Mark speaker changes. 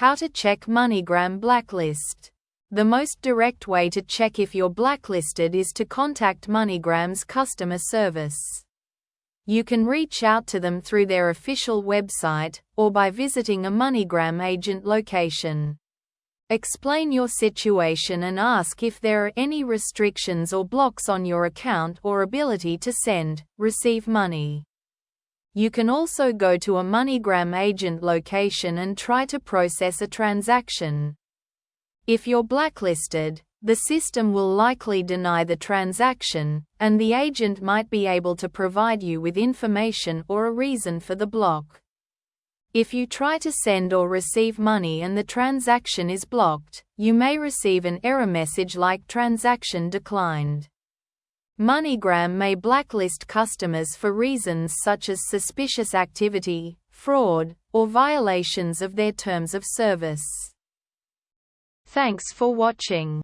Speaker 1: How to check Moneygram Blacklist. The most direct way to check if you're blacklisted is to contact Moneygram's customer service. You can reach out to them through their official website, or by visiting a Moneygram agent location. Explain your situation and ask if there are any restrictions or blocks on your account or ability to send, receive money. You can also go to a Moneygram agent location and try to process a transaction. If you're blacklisted, the system will likely deny the transaction, and the agent might be able to provide you with information or a reason for the block. If you try to send or receive money and the transaction is blocked, you may receive an error message like "Transaction declined." Moneygram may blacklist customers for reasons such as suspicious activity, fraud, or violations of their terms of service. Thanks for watching.